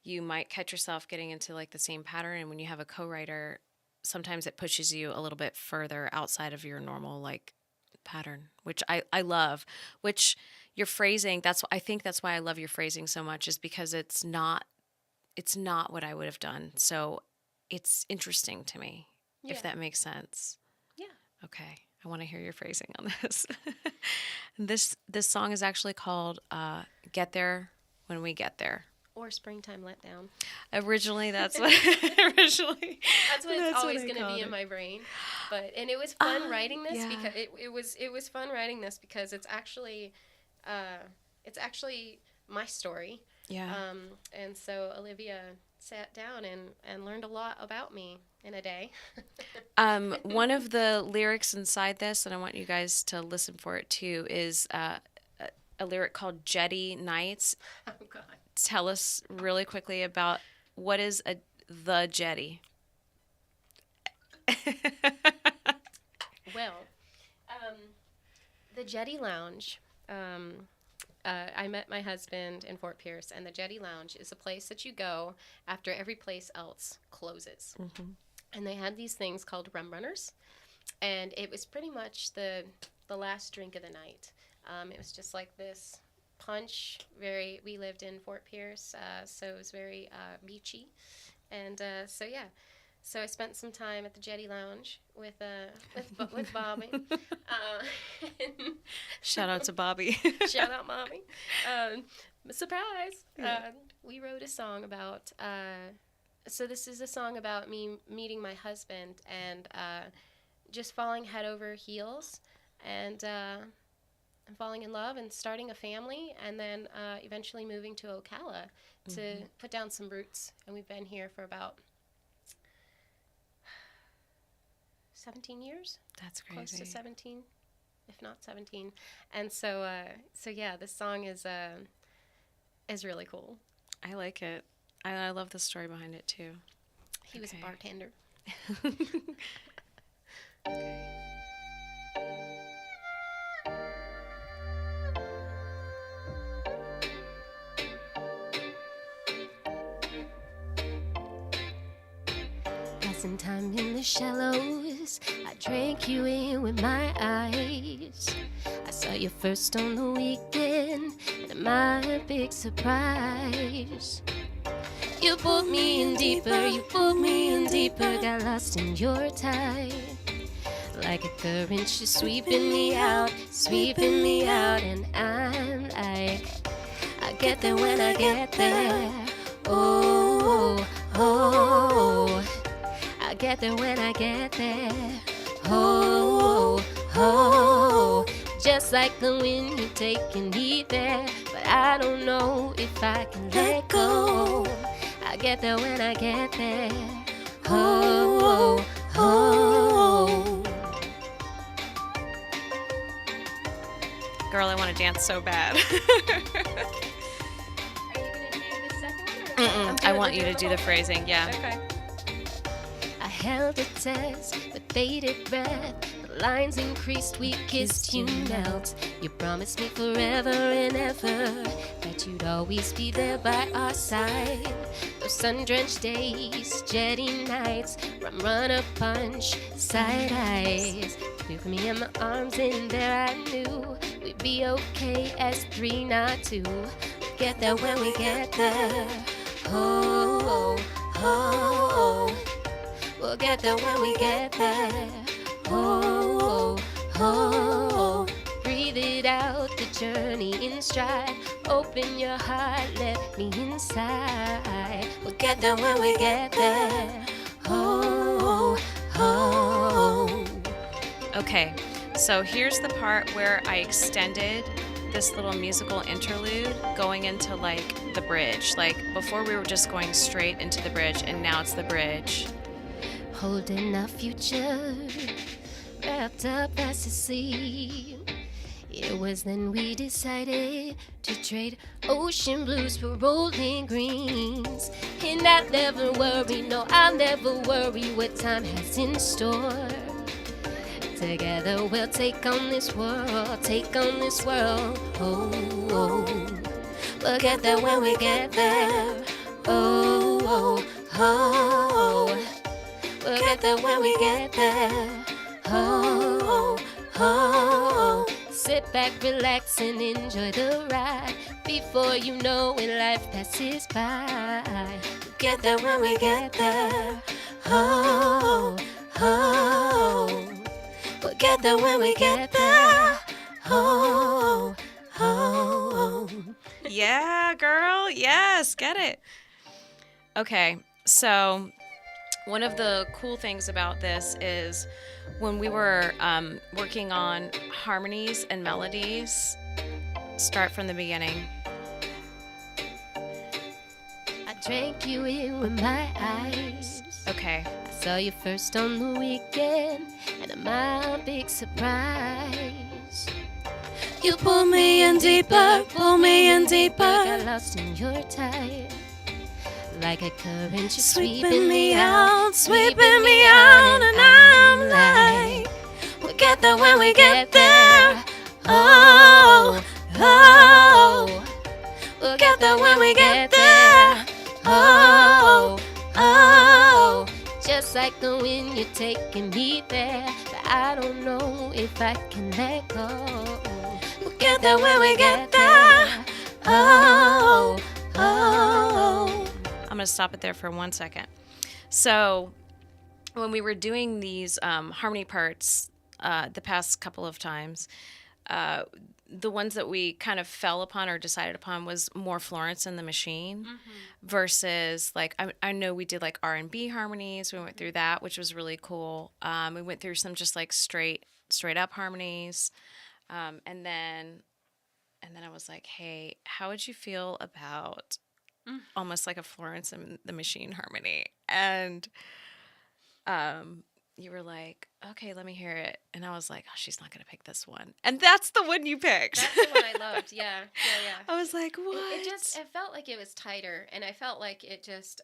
you might catch yourself getting into like the same pattern. And when you have a co-writer, sometimes it pushes you a little bit further outside of your normal like pattern, which I love, which your phrasing, I think that's why I love your phrasing so much, is because it's not what I would have done. So it's interesting to me, if that makes sense. Yeah. Okay. I want to hear your phrasing on this. This song is actually called Get There When We Get There. Or Springtime Letdown. Originally, that's what it's always going to be in my brain. And it was fun writing this because it was fun writing this because it's actually my story. Yeah. And so Olivia sat down and learned a lot about me in a day. One of the lyrics inside this, and I want you guys to listen for it too, is a lyric called Jetty Nights. Oh, God. Tell us really quickly about what is the Jetty. Well, the Jetty Lounge, I met my husband in Fort Pierce, and the Jetty Lounge is a place that you go after every place else closes. Mm-hmm. And they had these things called rum runners, and it was pretty much the last drink of the night. It was just like this punch. We lived in Fort Pierce, so it was very beachy, and so I spent some time at the Jetty Lounge with Bobby. Shout out to Bobby. Shout out, Mommy. Surprise! Yeah. We wrote a song about. So this is a song about me meeting my husband and just falling head over heels and falling in love and starting a family, and then eventually moving to Locala to put down some roots. And we've been here for about 17 years. That's crazy. Close to 17, if not 17. And so yeah, this song is really cool. I like it. I love the story behind it too. He was a bartender. Okay. Passing time in the shallows, I drank you in with my eyes. I saw you first on the weekend, and my big surprise. You pulled me in deeper, got lost in your tide. Like a current, you're sweeping me out, and I'm like, I get there when I get there. Oh, oh, I get there when I get there. Oh, oh, just like the wind, you're taking me there, but I don't know if I can let go. I get there when I get there. Oh, oh, oh. Girl, I want to dance so bad. Are you going to do the second one? I want you to do the phrasing, yeah. Okay. I held a test with bated breath. The lines increased, we kissed, you melt. You promised me forever and ever that you'd always be there by our side. Those sun-drenched days, jetty nights, rum runner punch, side eyes. You put me in my arms and there I knew we'd be okay as 3, not 2. Get there when we get there. Oh, oh, oh. We'll get there when we get there. Oh, oh, oh. Breathe it out, the journey in stride. Open your heart, let me inside. We'll get there when we get there. Oh, oh, oh. Okay, so here's the part where I extended this little musical interlude going into like the bridge. Like before we were just going straight into the bridge, and now it's the bridge. Holding our future, wrapped up as to sleep. It was then we decided to trade ocean blues for rolling greens. And I'll never worry, no, I'll never worry what time has in store. Together we'll take on this world, take on this world. Oh, oh. We'll get there when we get there. Oh, oh, oh. We'll get there when we get there. Oh, oh, oh. Sit back, relax, and enjoy the ride. Before you know it, life passes by. We'll get there when we get there. Oh, oh. We'll get there when we get there. Oh, oh, oh. Yeah, girl. Yes, get it. Okay, so one of the cool things about this is when we were working on harmonies and melodies, start from the beginning. I drank you in with my eyes. Okay. I saw you first on the weekend, and to my big surprise, you pulled me in deeper, pulled me in deeper. Got lost in your tide. Like a current, you're sweeping me out, and I'm like, we'll get there when we get there. Oh, oh, we'll get there when we get there. Oh, oh, just like the wind, you're taking me there, but I don't know if I can let go. We'll get there when we get there. Oh, oh. I'm going to stop it there for 1 second. So when we were doing these harmony parts the past couple of times, the ones that we kind of fell upon or decided upon was more Florence and the Machine versus like I know we did like R&B harmonies. We went through that, which was really cool. We went through some just like straight up harmonies, and then I was like, hey, how would you feel about almost like a Florence and the Machine harmony? And you were like, okay, let me hear it. And I was like, oh, she's not going to pick this one. And that's the one you picked. That's the one I loved. Yeah. I was like, what? It felt like it was tighter, and I felt like it just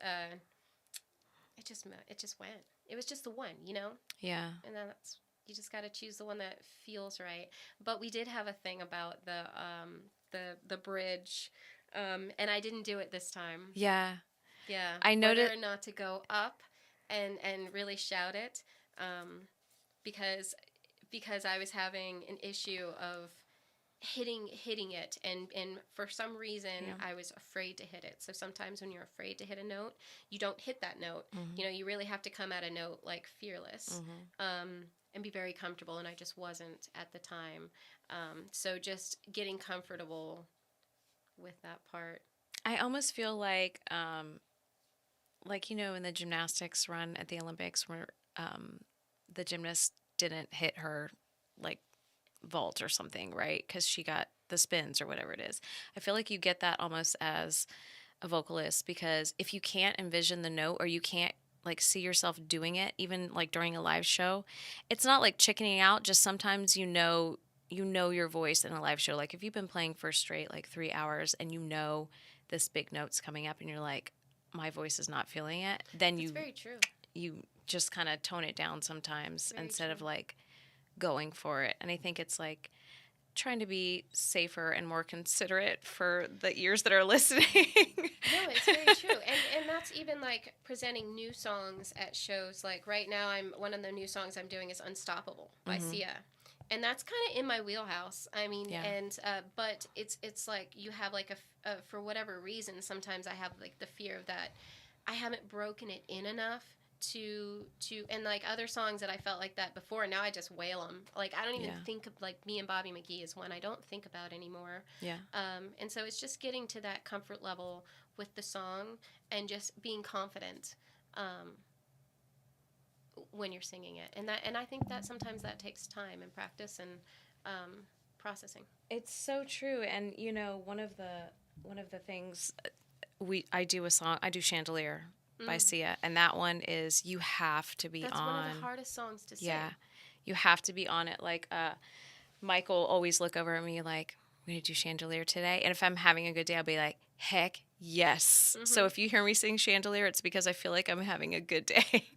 went. It was just the one, you know? Yeah. And that's, you just got to choose the one that feels right. But we did have a thing about the bridge, and I didn't do it this time. Yeah. Yeah. I noticed whether or not to go up and really shout it, because I was having an issue of hitting it, and for some reason I was afraid to hit it. So sometimes when you're afraid to hit a note, you don't hit that note. You know, you really have to come at a note like fearless, and be very comfortable, and I just wasn't at the time. So just getting comfortable with that part. I almost feel like you know, in the gymnastics run at the Olympics where the gymnast didn't hit her like vault or something, right? Because she got the spins or whatever it is. I feel like you get that almost as a vocalist, because if you can't envision the note or you can't like see yourself doing it, even like during a live show, it's not like chickening out. Just sometimes you know your voice in a live show. Like if you've been playing for straight like 3 hours and you know this big note's coming up and you're like, my voice is not feeling it, then It's very true. You just kind of tone it down sometimes instead true. of like going for it. And I think it's like trying to be safer and more considerate for the ears that are listening. No, it's very true. And that's even like presenting new songs at shows. Like right now, one of the new songs I'm doing is Unstoppable by Sia. And that's kind of in my wheelhouse. I mean, but it's like you have like for whatever reason, sometimes I have like the fear of that I haven't broken it in enough to and like other songs that I felt like that before, now I just wail them. Like I don't even think of, like Me and Bobby McGee is one I don't think about anymore. Yeah. And so it's just getting to that comfort level with the song and just being confident when you're singing it. And I think that sometimes that takes time and practice and processing. It's so true. And you know, one of the things I do Chandelier by Sia, and that one is you have to be That's on. That's one of the hardest songs to sing. Yeah, you have to be on it. Like Mike will always look over at me like, "We need to do Chandelier today." And if I'm having a good day, I'll be like, "Heck yes!" So if you hear me sing Chandelier, it's because I feel like I'm having a good day.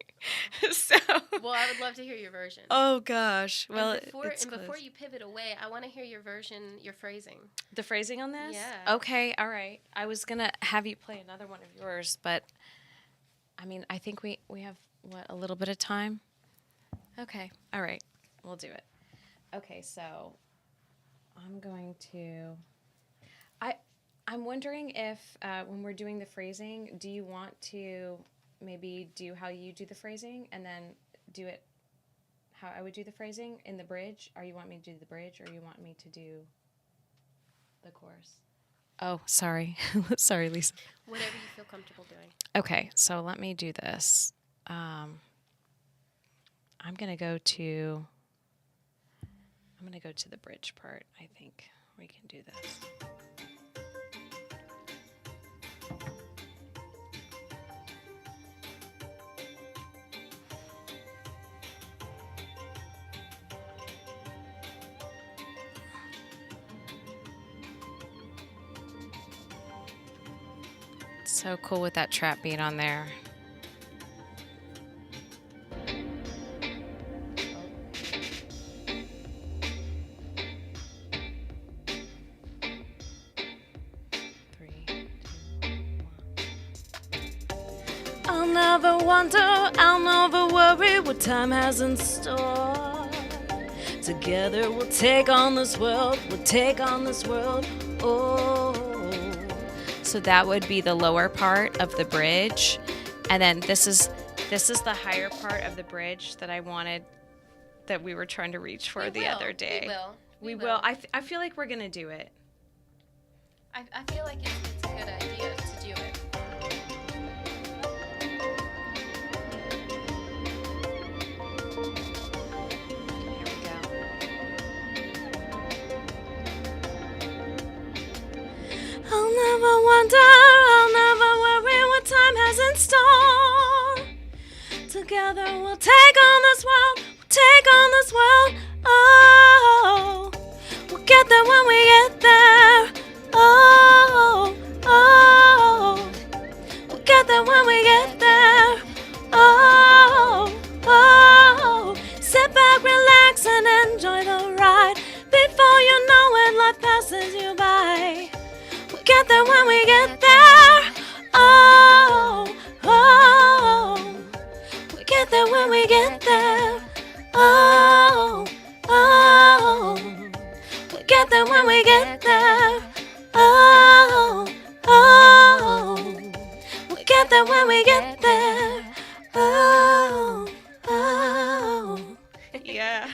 So. Well, I would love to hear your version. Oh gosh. Well, and before close. you pivot away, I want to hear your version, your phrasing. The phrasing on this? Yeah. Okay. All right. I was gonna have you play another one of yours, but I mean, I think we have a little bit of time. Okay. All right. We'll do it. Okay. So I'm going to. I'm wondering if when we're doing the phrasing, do you want to maybe do how you do the phrasing and then do it how I would do the phrasing in the bridge? Or you want me to do the bridge, or you want me to do the chorus? Oh, sorry. Sorry, Lisa. Whatever you feel comfortable doing. Okay, so let me do this. I'm gonna go to the bridge part. I think we can do this. So cool with that trap beat on there. I'll never wonder, I'll never worry what time has in store. Together we'll take on this world, oh. So that would be the lower part of the bridge. And then this is the higher part of the bridge that I wanted, that we were trying to reach for the other day. We will. I feel like we're going to do it. I feel like it's a good idea to do it. I'll never wonder, I'll never worry what time has in store. Together we'll take on this world, oh. We'll get there when we get there, oh, oh. We'll get there when we get there, oh, oh. Sit back, relax, and enjoy the ride. Before you know it, life passes you by. Get there when we get there, oh, oh. We get there when we get there, oh, oh. We get there when we get there, oh, oh. We get there when we get there, oh, oh. Yeah,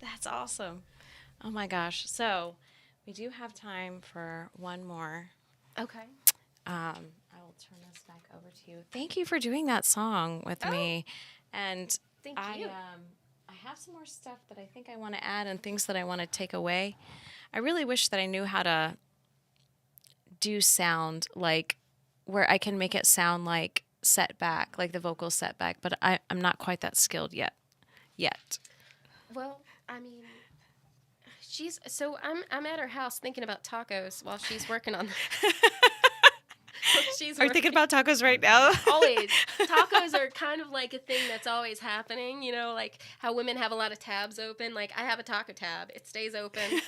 that's awesome. Oh my gosh. So we do have time for one more. Okay. I will turn this back over to you. Thank you for doing that song with me. And Thank you. I have some more stuff that I think I want to add and things that I want to take away. I really wish that I knew how to do sound like where I can make it sound like setback, like the vocal setback, but I'm not quite that skilled yet. Well, I mean, I'm at her house thinking about tacos while she's working on Are you thinking about tacos right now? Always. Tacos are kind of like a thing that's always happening, you know, like how women have a lot of tabs open. Like, I have a taco tab. It stays open.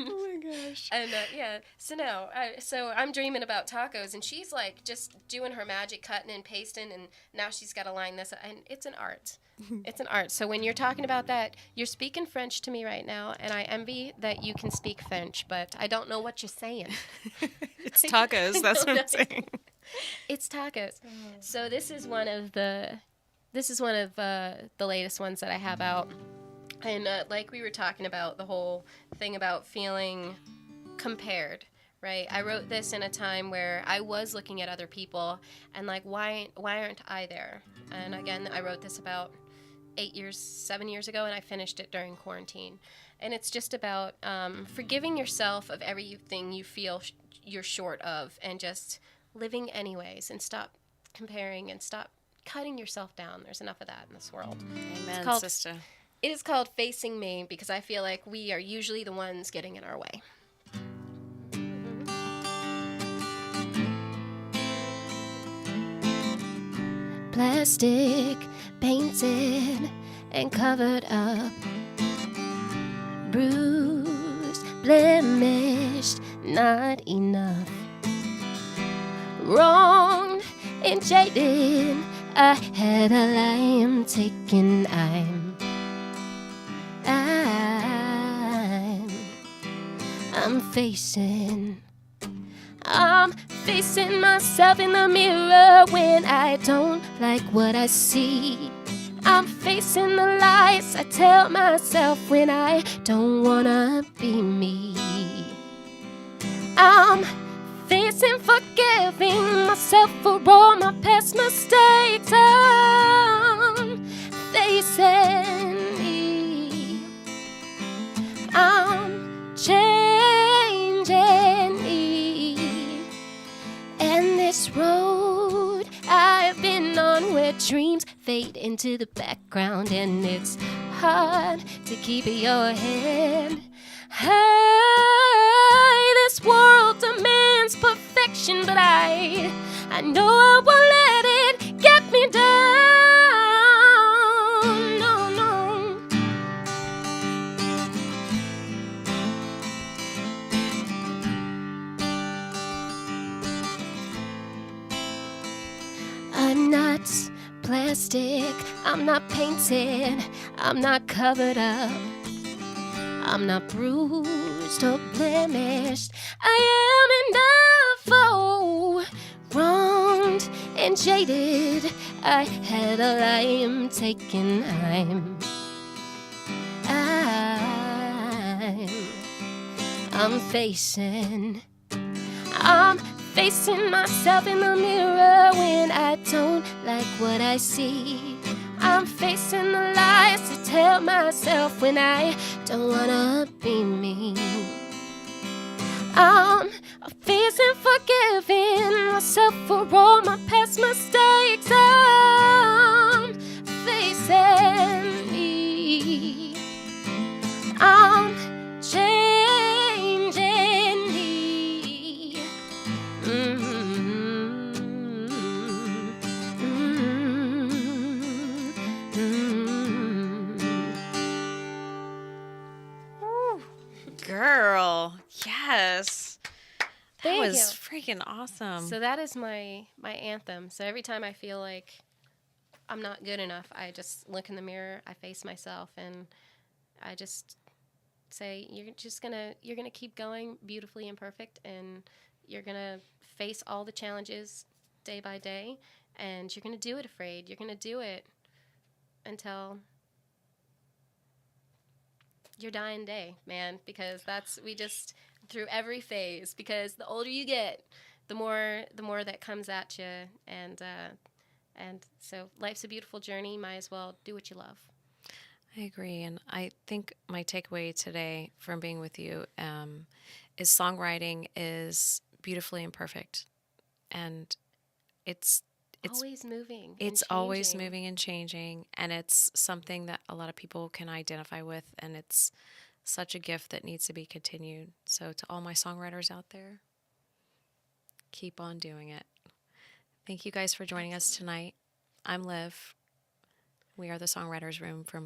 Oh my gosh. And so I'm dreaming about tacos, and she's like just doing her magic, cutting and pasting, and now she's got to line this up, and it's an art. It's an art. So when you're talking about that, you're speaking French to me right now, and I envy that you can speak French, but I don't know what you're saying. It's tacos. That's what I'm saying. It's tacos. So this is one of the latest ones that I have out. And like we were talking about, the whole thing about feeling compared, right? I wrote this in a time where I was looking at other people and like, why aren't I there? And again, I wrote this about 7 years ago, and I finished it during quarantine. And it's just about forgiving yourself of everything you feel you're short of, and just living anyways, and stop comparing and stop cutting yourself down. There's enough of that in this world. Amen, sister. It is called Facing Me because I feel like we are usually the ones getting in our way. Plastic painted and covered up, bruised, blemished, not enough. Wronged and jaded, I had a lie taken. I'm facing myself in the mirror when I don't like what I see. I'm facing the lies I tell myself when I don't wanna be me. I'm facing forgiving myself for all my past mistakes. I'm facing me. I'm changing me. And this road I've been on where dreams fade into the background, and it's hard to keep your head high. This world demands perfection, but I know I won't let it get me down. No, no. I'm not plastic, I'm not painted, I'm not covered up, I'm not bruised or blemished. I am enough, oh, wronged and jaded. I had a lie taken. I'm facing myself in the mirror when I don't like what I see. I'm facing the lies I tell myself when I don't wanna be me. I'm facing forgiving myself for all my past mistakes. I'm facing me. I'm changing me. Girl, yes. That Thank was you. freaking awesome. So that is my anthem. So every time I feel like I'm not good enough, I just look in the mirror, I face myself, and I just say, you're gonna keep going beautifully and perfect, and you're gonna face all the challenges day by day, and you're gonna do it afraid. You're gonna do it until your dying day, man, because we just through every phase, because the older you get, the more that comes at you, and so life's a beautiful journey. Might as well do what you love. I agree, and I think my takeaway today from being with you is songwriting is beautifully imperfect, and it's Always moving. it's and always changing. moving and changing, and it's something that a lot of people can identify with, and it's such a gift that needs to be continued. So to all my songwriters out there, keep on doing it. Thank you guys for joining us tonight. I'm Liv. We are the Songwriters Room from